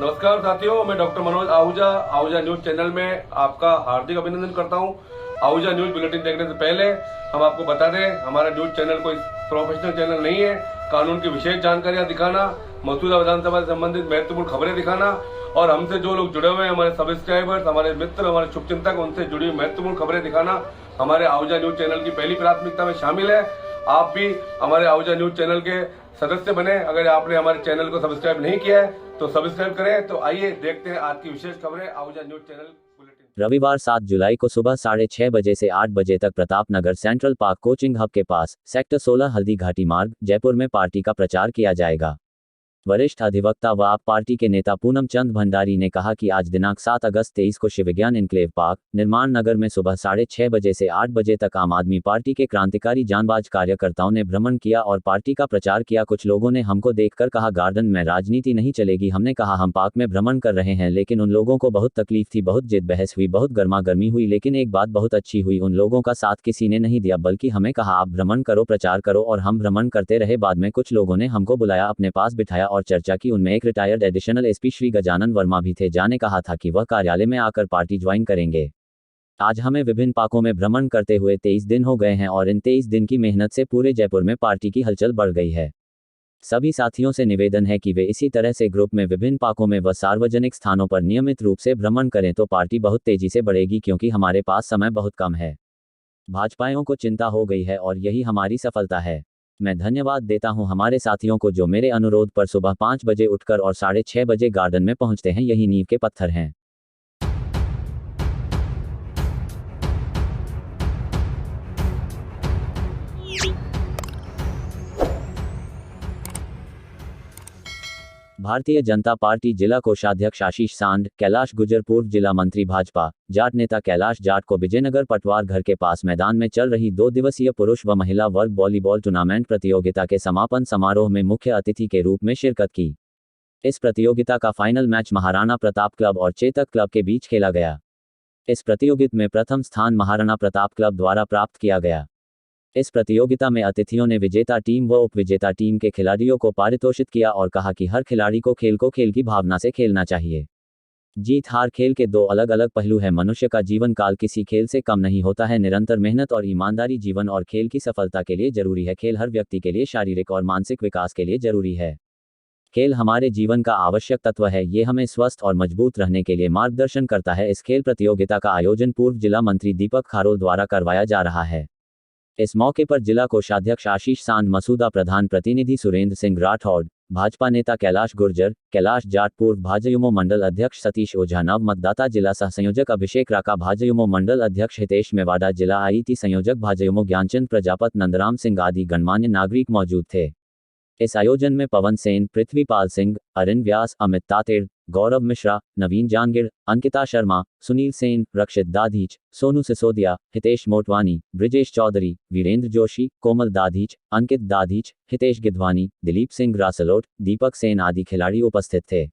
नमस्कार साथियों, मैं doctor Manoj Ahuja Ahuja news channel में आपका हार्दिक अभिनंदन करता हूं। आहूजा न्यूज बुलेटिन देखने से पहले हम आपको बता दें, हमारा न्यूज चैनल कोई प्रोफेशनल चैनल नहीं है। कानून की विशेष जानकारियां दिखाना, मौजूदा विधानसभा से संबंधित महत्वपूर्ण खबरें दिखाना और हमसे जो लोग जुड़े हुए हैं, हमारे सब्सक्राइबर्स, हमारे मित्र, हमारे शुभचिंतक, उनसे जुड़ी हुई महत्वपूर्ण खबरें दिखाना हमारे आहूजा न्यूज चैनल की पहली प्राथमिकता में शामिल है। आप भी हमारे आहूजा न्यूज चैनल के सदस्य बने। अगर आपने हमारे चैनल को सब्सक्राइब नहीं किया है तो सब्सक्राइब करें। तो आइए देखते हैं आज की विशेष खबरें आहूजा न्यूज चैनल बुलेटिन। रविवार 7 जुलाई को सुबह 6:30 बजे से 8 बजे तक Pratap Nagar central park coaching hub के पास सेक्टर 16 हल्दी घाटी मार्ग जयपुर में पार्टी का प्रचार किया जाएगा। वरिष्ठ अधिवक्ता व आप पार्टी के नेता पूनम चंद भंडारी ने कहा कि आज दिनांक 7 अगस्त 23 को शिव विज्ञान इनक्लेव पार्क निर्माण नगर में सुबह 6:30 बजे से 8 बजे तक आम आदमी पार्टी के क्रांतिकारी जांबाज कार्यकर्ताओं ने भ्रमण किया और पार्टी का प्रचार किया। कुछ लोगों ने हमको देखकर कहा गार्डन में राजनीति नहीं चलेगी। हमने कहा हम पार्क में भ्रमण कर रहे हैं, लेकिन उन लोगों को बहुत तकलीफ थी, बहुत जिद बहस हुई, बहुत गर्मा गर्मी हुई, लेकिन एक बात बहुत अच्छी हुई, उन लोगों का साथ किसी ने नहीं दिया, बल्कि हमें कहा आप भ्रमण करो, प्रचार करो, और हम भ्रमण करते रहे। बाद में कुछ लोगों ने हमको बुलाया, अपने पास बिठाया और चर्चा की। उनमें एक retired additional SP Shri Gajanan Verma भी थे। जाने कहा था कि वह कार्यालय में आकर पार्टी ज्वाइन करेंगे। आज हमें विभिन्न पार्कों में भ्रमण करते हुए 23 दिन हो गए हैं और इन 23 दिन की मेहनत से पूरे जयपुर में पार्टी की हलचल बढ़ गई है। सभी साथियों से निवेदन है कि वे इसी तरह से ग्रुप में विभिन्न पार्कों में व सार्वजनिक स्थानों पर नियमित रूप से भ्रमण करें तो पार्टी बहुत तेजी से बढ़ेगी, क्योंकि हमारे पास समय बहुत कम है। भाजपाइयों को चिंता हो गई है और यही हमारी सफलता है। मैं धन्यवाद देता हूं हमारे साथियों को जो मेरे अनुरोध पर सुबह 5 बजे उठकर और 6:30 बजे गार्डन में पहुंचते हैं। यही नींव के पत्थर हैं। भारतीय जनता पार्टी जिला कोषाध्यक्ष आशीष सांड, कैलाश गुजर पूर्व जिला मंत्री भाजपा, जाट नेता कैलाश जाट को विजयनगर पटवार घर के पास मैदान में चल रही 2 दिवसीय पुरुष व महिला वर्ग वॉलीबॉल टूर्नामेंट प्रतियोगिता के समापन समारोह में मुख्य अतिथि के रूप में शिरकत की। इस प्रतियोगिता का final match Maharana Pratap club और चेतक क्लब के बीच खेला गया। इस प्रतियोगिता में प्रथम स्थान महाराणा प्रताप क्लब द्वारा प्राप्त किया गया। इस प्रतियोगिता में अतिथियों ने विजेता टीम व उपविजेता टीम के खिलाड़ियों को पारितोषित किया और कहा कि हर खिलाड़ी को खेल की भावना से खेलना चाहिए। जीत हार खेल के 2 अलग अलग पहलू है। मनुष्य का जीवन काल किसी खेल से कम नहीं होता है। निरंतर मेहनत और ईमानदारी जीवन और खेल की सफलता के लिए जरूरी है। खेल हर व्यक्ति के लिए शारीरिक और मानसिक विकास के लिए जरूरी है। खेल हमारे जीवन का आवश्यक तत्व है। ये हमें स्वस्थ और मजबूत रहने के लिए मार्गदर्शन करता है। इस खेल प्रतियोगिता का आयोजन पूर्व जिला मंत्री दीपक खारोल द्वारा करवाया जा रहा है। इस मौके पर जिला कोषाध्यक्ष आशीष सांड, मसूदा प्रधान प्रतिनिधि सुरेंद्र सिंह राठौड़, भाजपा नेता कैलाश गुर्जर, कैलाश जाट पूर्व भाजयुमो मंडल अध्यक्ष सतीश ओझा, नव मतदाता जिला सह संयोजक अभिषेक राका, भाजयुमो मंडल अध्यक्ष हितेश मेवाड़ा, जिला आईटी संयोजक भाजयुमो ज्ञानचंद प्रजापत, नंदराम सिंह आदि गणमान्य नागरिक मौजूद थे। इस आयोजन में पवन सेन, पृथ्वीपाल सिंह, अरिन व्यास, अमित तातेड़, गौरव मिश्रा, नवीन जांगिड़, अंकिता शर्मा, सुनील सेन, रक्षित दाधीच, सोनू सिसोदिया, हितेश मोटवानी, ब्रिजेश चौधरी, वीरेंद्र जोशी, कोमल दाधीच, अंकित दाधीच, हितेश गिधवानी, दिलीप सिंह रासलोट, दीपक सेन आदि खिलाड़ी उपस्थित थे।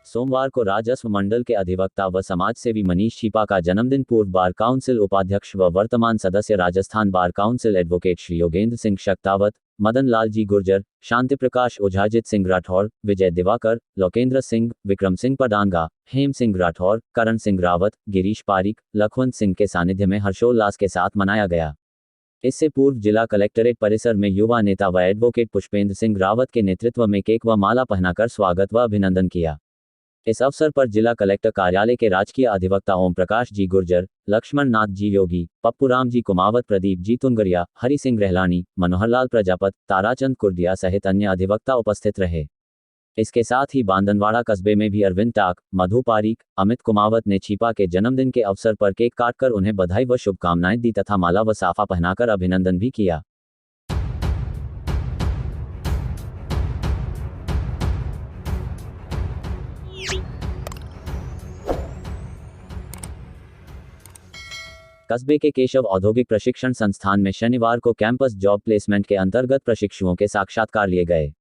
सोमवार को राजस्व मंडल के अधिवक्ता व समाजसेवी मनीष छिपा का जन्मदिन। पूर्व बार काउंसिल उपाध्यक्ष व वर्तमान सदस्य Rajasthan bar council advocate Shri Yogendra Singh Shaktawat, Madan Lal ji Gurjar, Shanti Prakash ओझाजित सिंह राठौर, विजय दिवाकर, लोकेंद्र सिंह, विक्रम सिंह पडांगा, हेम सिंह राठौर, करण सिंह रावत, गिरीश पारिक, लखवंत सिंह के सानिध्य में हर्षोल्लास के साथ मनाया गया। इससे पूर्व जिला कलेक्टरेट परिसर में युवा नेता व एडवोकेट पुष्पेंद्र सिंह रावत के नेतृत्व में केक व माला पहनाकर स्वागत व अभिनंदन किया। इस अवसर पर जिला कलेक्टर कार्यालय के राजकीय अधिवक्ता ओम प्रकाश जी गुर्जर, लक्ष्मण नाथ जी योगी, पप्पूराम जी कुमावत, प्रदीप जी तुंगरिया, हरि सिंह रहलानी, मनोहरलाल प्रजापत, ताराचंद कुर्दिया सहित अन्य अधिवक्ता उपस्थित रहे। इसके साथ ही बांदनवाड़ा कस्बे में भी अरविंद टाक, मधु पारीक, अमित कुमावत ने छिपा के जन्मदिन के अवसर पर केक काटकर उन्हें बधाई व शुभकामनाएं दी तथा माला व साफा पहनाकर अभिनंदन भी किया। कस्बे के केशव औद्योगिक प्रशिक्षण संस्थान में शनिवार को कैंपस जॉब प्लेसमेंट के अंतर्गत प्रशिक्षुओं के साक्षात्कार लिए गए।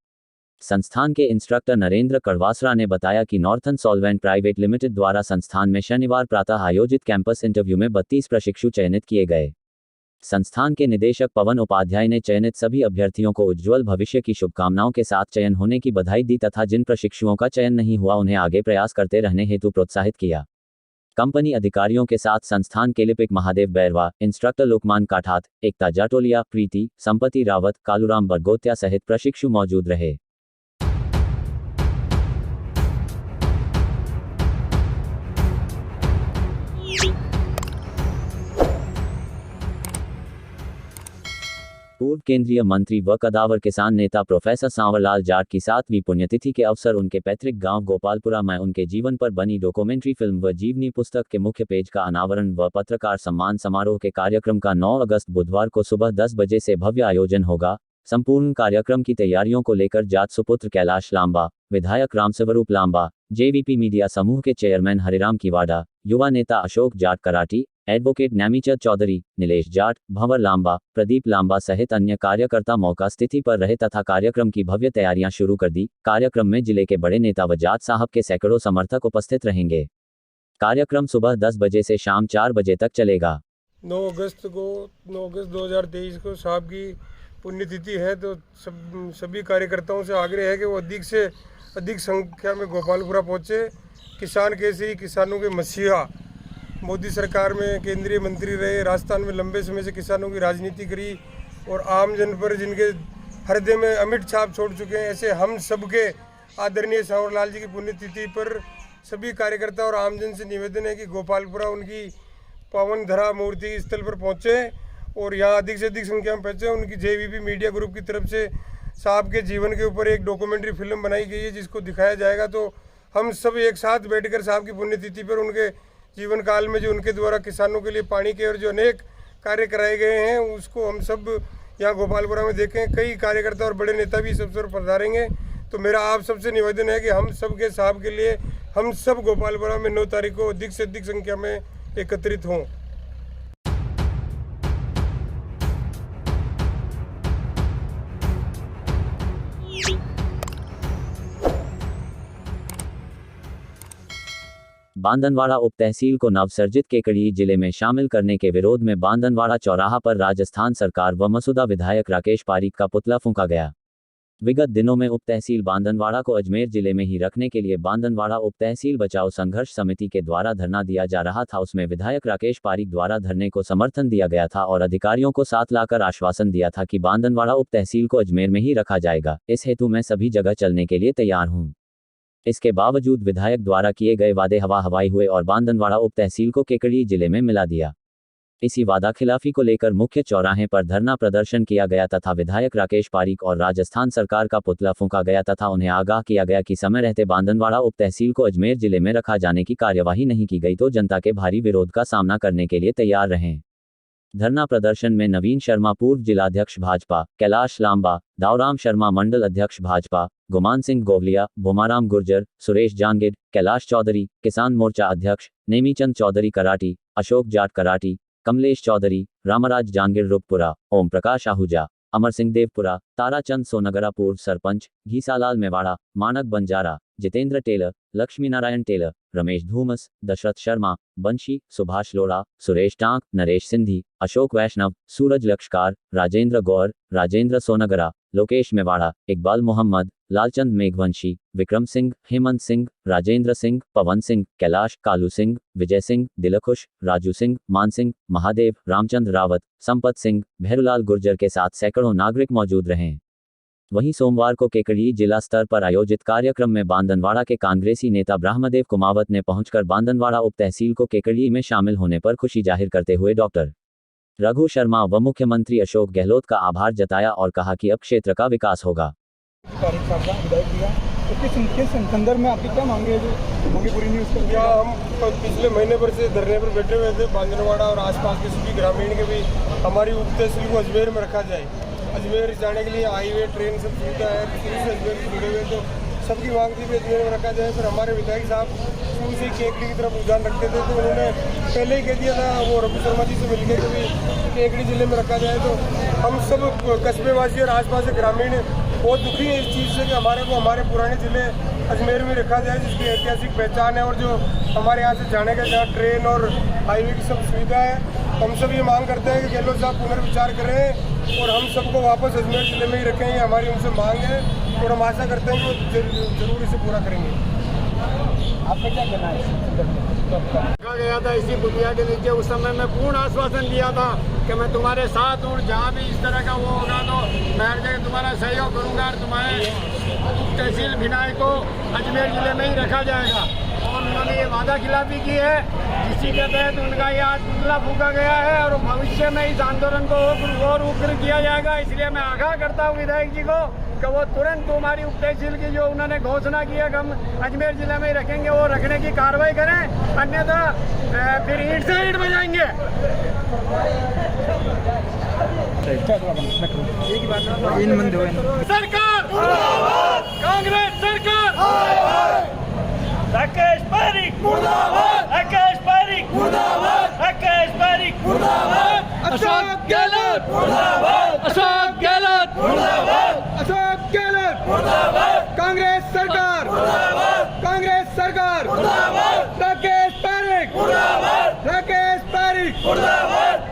संस्थान के इंस्ट्रक्टर नरेंद्र कड़वासरा ने बताया कि नॉर्थन सॉल्वेंट प्राइवेट लिमिटेड द्वारा संस्थान में शनिवार प्रातः आयोजित कैंपस इंटरव्यू में 32 प्रशिक्षु चयनित किए गए। संस्थान के निदेशक पवन उपाध्याय ने चयनित सभी अभ्यर्थियों को उज्ज्वल भविष्य की शुभकामनाओं के साथ चयन होने की बधाई दी तथा जिन प्रशिक्षुओं का चयन नहीं हुआ उन्हें आगे प्रयास करते रहने हेतु प्रोत्साहित किया। कंपनी अधिकारियों के साथ संस्थान के लिपिक महादेव बैरवा, इंस्ट्रक्टर लोकमान काठात, एकता जाटोलिया, प्रीति, संपति रावत, कालूराम बरगोत्या सहित प्रशिक्षु मौजूद रहे। पूर्व केंद्रीय मंत्री व कदावर किसान नेता प्रोफेसर सांवरलाल जाट की 7वीं पुण्यतिथि के अवसर उनके पैतृक गांव गोपालपुरा में उनके जीवन पर बनी डॉक्यूमेंट्री फिल्म व जीवनी पुस्तक के मुख्य पेज का अनावरण व पत्रकार सम्मान समारोह के कार्यक्रम का 9 अगस्त बुधवार को सुबह 10 बजे से भव्य आयोजन होगा। संपूर्ण कार्यक्रम की तैयारियों को लेकर जाट सुपुत्र कैलाश लांबा, विधायक रामस्वरूप लांबा, जेवीपी मीडिया समूह के चेयरमैन हरिराम किवाड़ा, युवा नेता अशोक जाट कराटी, एडवोकेट नैमीचंद चौधरी, नीलेश जाट, भंवर लांबा, प्रदीप लांबा सहित अन्य कार्यकर्ता मौका स्थिति पर रहे तथा कार्यक्रम की भव्य तैयारियां शुरू कर दी। कार्यक्रम में जिले के बड़े नेता व जाट साहब के सैकड़ों समर्थक उपस्थित रहेंगे। कार्यक्रम सुबह 10 बजे से शाम 4 बजे तक चलेगा। 9 अगस्त 2023 को साहब की पुण्यतिथि है, तो सभी कार्यकर्ताओं से आग्रह है कि वो अधिक से अधिक संख्या में गोपालपुरा पहुँचे। किसान केसरी, किसानों के मसीहा, मोदी सरकार में केंद्रीय मंत्री रहे, राजस्थान में लंबे समय से किसानों की राजनीति करी और आम जन पर जिनके हृदय में अमिट छाप छोड़ चुके हैं, ऐसे हम सबके आदरणीय सांवरलाल जी की पुण्यतिथि पर सभी कार्यकर्ता और आमजन से निवेदन है कि गोपालपुरा उनकी पावन धरा मूर्ति स्थल पर पहुँचे और यहाँ अधिक से अधिक संख्या में पहुँचे। उनकी जेवीपी मीडिया ग्रुप की तरफ से साहब के जीवन के ऊपर एक डॉक्यूमेंट्री फिल्म बनाई गई है जिसको दिखाया जाएगा। तो हम सब एक साथ बैठकर साहब की पुण्यतिथि पर उनके जीवन काल में जो उनके द्वारा किसानों के लिए पानी के और जो अनेक कार्य कराए गए हैं उसको हम सब यहाँ गोपालपुरा में देखें। कई कार्यकर्ता और बड़े नेता भी इस अवसर पर पधारेंगे। तो मेरा आप सबसे निवेदन है कि हम सब के साहब के लिए हम सब गोपालपुरा में 9 तारीख को अधिक से अधिक संख्या में एकत्रित हों। बांदनवाड़ा उप तहसील को नवसर्जित केकड़ी जिले में शामिल करने के विरोध में बांदनवाड़ा चौराहा पर राजस्थान सरकार व मसूदा विधायक राकेश पारीक का पुतला फूंका गया। विगत दिनों में उप तहसील बांदनवाड़ा को अजमेर जिले में ही रखने के लिए बांदनवाड़ा उप तहसील बचाओ संघर्ष समिति के द्वारा धरना दिया जा रहा था। उसमें विधायक राकेश पारीक द्वारा धरने को समर्थन दिया गया था और अधिकारियों को साथ लाकर आश्वासन दिया था कि बांदनवाड़ा उप तहसील को अजमेर में ही रखा जाएगा। इस हेतु मैं सभी जगह चलने के लिए तैयार हूँ। इसके बावजूद विधायक द्वारा किए गए वादे हवा हवाई हुए और बांदनवाड़ा उप तहसील को केकड़ी जिले में मिला दिया। इसी वादा खिलाफी को लेकर मुख्य चौराहे पर धरना प्रदर्शन किया गया तथा विधायक राकेश पारीक और राजस्थान सरकार का पुतला फूंका गया तथा उन्हें आगाह किया गया कि समय रहते बांदनवाड़ा उप तहसील को अजमेर जिले में रखा जाने की कार्यवाही नहीं की गई तो जनता के भारी विरोध का सामना करने के लिए तैयार रहें। धरना प्रदर्शन में नवीन शर्मा पूर्व जिलाध्यक्ष भाजपा, कैलाश लांबा, दावराम शर्मा मंडल अध्यक्ष भाजपा, गुमान सिंह गोवलिया, भोमाराम गुर्जर, सुरेश जांगिड, कैलाश चौधरी, किसान मोर्चा अध्यक्ष, नेमीचंद चौधरी कराटी, अशोक जाट कराटी, कमलेश चौधरी, रामराज जांगिड रुपपुरा, ओम प्रकाश आहूजा, अमर सिंह देवपुरा, ताराचंद सोनगरा पूर्व सरपंच, घीसालाल मेवाड़ा, मानक बंजारा, जितेंद्र टेलर, लक्ष्मी नारायण टेलर, रमेश धूमस, दशरथ शर्मा, बंशी, सुभाष लोड़ा, सुरेश टांक, नरेश सिंधी, अशोक वैष्णव, सूरज लक्षकार, राजेंद्र गौर, राजेंद्र सोनगरा, लोकेश मेवाड़ा, इकबाल मोहम्मद, लालचंद मेघवंशी, विक्रम सिंह, हेमंत सिंह, राजेंद्र सिंह, पवन सिंह, कैलाश, कालू सिंह, विजय सिंह, दिलखुश, राजू सिंह, मान सिंह, महादेव, रामचंद्र रावत, संपत सिंह, भैरूलाल गुर्जर के साथ सैकड़ों नागरिक मौजूद रहे। वहीं सोमवार को केकड़ी जिला स्तर पर आयोजित कार्यक्रम में बांदनवाड़ा के कांग्रेसी नेता ब्रह्मदेव कुमावत ने पहुंचकर बांदनवाड़ा उप तहसील को केकड़ी में शामिल होने पर खुशी जाहिर करते हुए डॉक्टर रघु शर्मा व मुख्यमंत्री अशोक गहलोत का आभार जताया और कहा कि अब क्षेत्र का विकास होगा। संदर्भ में आपकी क्या मांगे पूरी नहीं उसके क्या हम पिछले महीने भर से धरने पर बैठे हुए थे। बांदनवाड़ा और आसपास के सभी ग्रामीण के भी हमारी उप तहसील को अजमेर में रखा जाए। अजमेर जाने के लिए हाईवे ट्रेन सब सुविधा है, शुरू से अजमेर से जुड़े हुए तो सबकी मांग थी कि अजमेर में रखा जाए। फिर हमारे विधायक साहब शुरू से केकड़ी की तरफ रुझान रखते थे तो उन्होंने पहले ही कह दिया था वो रघु शर्मा जी से मिलकर के भी केकड़ी जिले में रखा जाए। तो हम सब कस्बेवासी और आसपास के ग्रामीण बहुत दुखी है इस चीज़ से कि हमारे को हमारे पुराने ज़िले अजमेर में रखा जाए, जिसकी ऐतिहासिक पहचान है और जो हमारे यहाँ से जाने का जहाँ ट्रेन और हाईवे की सब सुविधा है। हम सब ये मांग करते हैं कि गहलोत साहब पुनर्विचार करें और हम सबको वापस अजमेर ज़िले में ही रखें। ये हमारी उनसे मांग है और हम आशा करते हैं कि वो जरूर इसे पूरा करेंगे। आपका क्या कहना है? कहा गया था इसी बुनियाद के नीचे, उस समय मैं पूर्ण आश्वासन दिया था कि मैं तुम्हारे साथ हूँ, जहाँ भी इस तरह का वो होगा तो मैं हर जगह तुम्हारा सहयोग करूँगा और तुम्हारे तहसील भिनाई को अजमेर ज़िले में ही रखा जाएगा। और उन्होंने ये वादा खिलाफी की है, जिसके तहत उनका ये आज पुतला फूका गया है और भविष्य में इस आंदोलन को और उग्र किया जाएगा। इसलिए मैं आगाह करता हूँ विधायक जी को कि वो तुरंत हमारी उप तहसील की जो उन्होंने घोषणा की है कि हम अजमेर जिले में ही रखेंगे, वो रखने की कार्रवाई करें, अन्यथा फिर ईंट से ईंट बजाएंगे। सरकार कांग्रेस सरकार राकेश पारीक मुर्दाबाद, राकेश पारीक मुर्दाबाद, राकेश पारीक मुर्दाबाद, अशोक गहलोत मुर्दाबाद, अशोक गहलोत मुर्दाबाद, अशोक गहलोत मुर्दाबाद, कांग्रेस सरकार मुर्दाबाद, कांग्रेस सरकार मुर्दाबाद, राकेश पारीक मुर्दाबाद, राकेश पारीक मुर्दाबाद।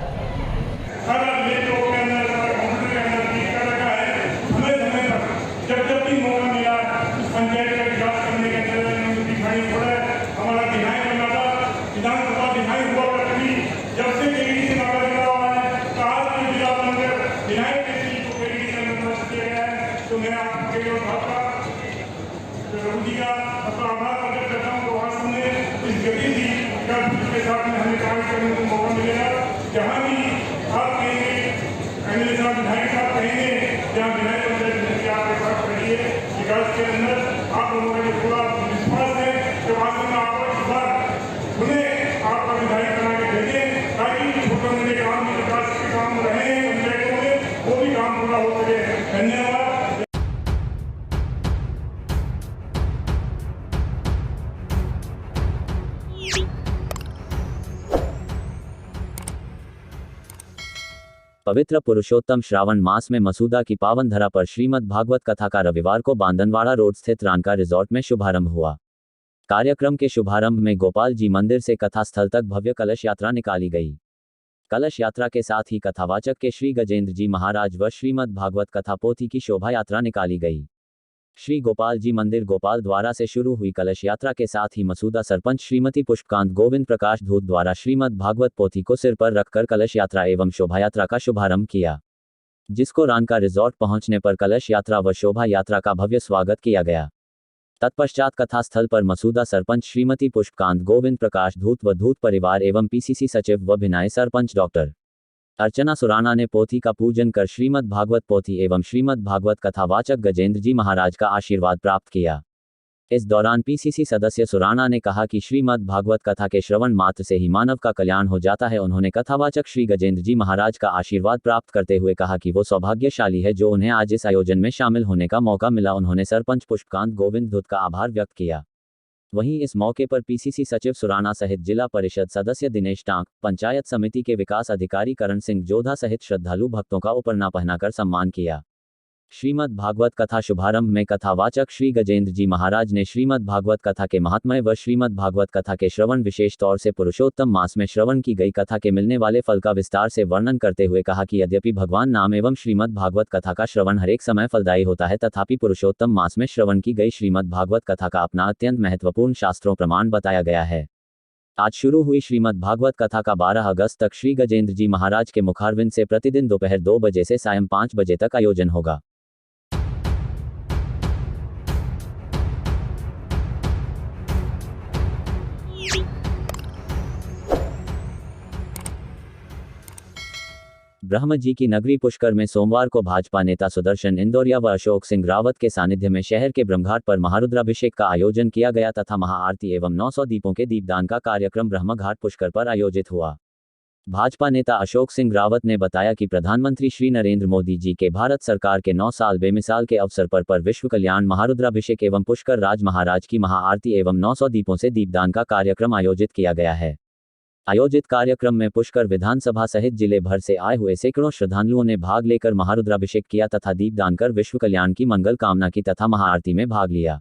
जब जब भी मौका मिला इस पंचायत का विकास करने के अंदर दिखाई पड़ा। हमारा दिहाई बना था, विधानसभा दिहाई हुआ करती, जब से केडी से नारा लगा हुआ है, कहा कि जिला अंदर दिहाई के सीट को केडी से अंदर किया गया है। तो मैं आपके लिए भाजपा रघु का अपना आभार प्रकट करता हूँ। तो आज हमने इस गति थी के साथ में हमें कार्य करने को मौका मिलेगा। जहाँ भी आप कहेंगे एमएलए साहब विधायक साहब कहेंगे, जहाँ विधायक पंचायत आपके साथ करिए विकास के अंदर आप लोगों का जो पूरा विश्वास है कि वास्तव में आप इस बार उन्हें आपका विधायक बना के भेजें, ताकि छोटे मोटे काम विकास के काम रहे पंचायतों में, वो भी काम पूरा हो सके। धन्यवाद। पवित्र पुरुषोत्तम श्रावण मास में मसूदा की पावन धरा पर श्रीमद् भागवत कथा का रविवार को बांदनवाड़ा रोड स्थित रानका रिजॉर्ट में शुभारंभ हुआ। कार्यक्रम के शुभारंभ में गोपाल जी मंदिर से कथा स्थल तक भव्य कलश यात्रा निकाली गई। कलश यात्रा के साथ ही कथावाचक के श्री गजेंद्र जी महाराज व श्रीमद् भागवत कथा पोथी की शोभा यात्रा निकाली गई। श्री गोपाल जी मंदिर गोपाल द्वारा से शुरू हुई कलश यात्रा के साथ ही मसूदा सरपंच श्रीमती पुष्पकांत गोविंद प्रकाश धूत द्वारा श्रीमद् भागवत पोथी को सिर पर रखकर कलश यात्रा एवं शोभा यात्रा का शुभारंभ किया, जिसको रानका रिजॉर्ट पहुंचने पर कलश यात्रा व शोभा यात्रा का भव्य स्वागत किया गया। तत्पश्चात कथा स्थल पर मसूदा सरपंच श्रीमती पुष्पकांत गोविंद प्रकाश धूत व धूत परिवार एवं पीसीसी सचिव व भिनाई सरपंच डॉक्टर अर्चना सुराना ने पोथी का पूजन कर श्रीमद् भागवत पोथी एवं श्रीमद् भागवत कथावाचक गजेंद्र जी महाराज का आशीर्वाद प्राप्त किया। इस दौरान पीसीसी सदस्य सुराना ने कहा कि श्रीमद् भागवत कथा के श्रवण मात्र से ही मानव का कल्याण हो जाता है। उन्होंने कथावाचक श्री गजेंद्र जी महाराज का आशीर्वाद प्राप्त करते हुए कहा कि वो सौभाग्यशाली है जो उन्हें आज इस आयोजन में शामिल होने का मौका मिला। उन्होंने सरपंच पुष्पकांत गोविंद धूत का आभार व्यक्त किया। वहीं इस मौके पर पीसीसी सचिव सुराना सहित जिला परिषद सदस्य दिनेश टांक, पंचायत समिति के विकास अधिकारी करण सिंह जोधा सहित श्रद्धालु भक्तों का उपरना पहनाकर सम्मान किया। श्रीमद् भागवत कथा शुभारंभ में कथावाचक श्री गजेंद्र जी महाराज ने श्रीमद् भागवत कथा के महात्म्य व श्रीमद् भागवत कथा के श्रवण विशेष तौर से पुरुषोत्तम मास में श्रवण की गई कथा के मिलने वाले फल का विस्तार से वर्णन करते हुए कहा कि यद्यपि भगवान नाम एवं श्रीमद् भागवत कथा का श्रवण हरेक समय फलदायी होता है, तथापि पुरुषोत्तम मास में श्रवण की गई श्रीमद् भागवत कथा का अपना अत्यंत महत्वपूर्ण शास्त्रों प्रमाण बताया गया है। आज शुरू हुई श्रीमद् भागवत कथा का 12 अगस्त तक श्री गजेंद्र जी महाराज के मुखारविंद से प्रतिदिन दोपहर 2 बजे से सायं 5 बजे तक आयोजन होगा। ब्रह्म जी की नगरी पुष्कर में सोमवार को भाजपा नेता सुदर्शन इंदौरिया व अशोक सिंह रावत के सानिध्य में शहर के ब्रह्मघाट पर महारुद्राभिषेक का आयोजन किया गया तथा महाआरती एवं 900 दीपों के दीपदान का कार्यक्रम ब्रह्मघाट पुष्कर पर आयोजित हुआ। भाजपा नेता अशोक सिंह रावत ने बताया कि प्रधानमंत्री श्री नरेंद्र मोदी जी के भारत सरकार के 9 साल बेमिसाल के अवसर पर विश्व कल्याण महारुद्राभिषेक एवं पुष्कर राज महाराज की महाआरती एवं 900 दीपों से दीपदान का कार्यक्रम आयोजित किया गया है। आयोजित कार्यक्रम में पुष्कर विधानसभा सहित जिले भर से आए हुए सैकड़ों श्रद्धालुओं ने भाग लेकर महारुद्राभिषेक किया तथा दीपदान कर विश्व कल्याण की मंगल कामना की तथा महाआरती में भाग लिया।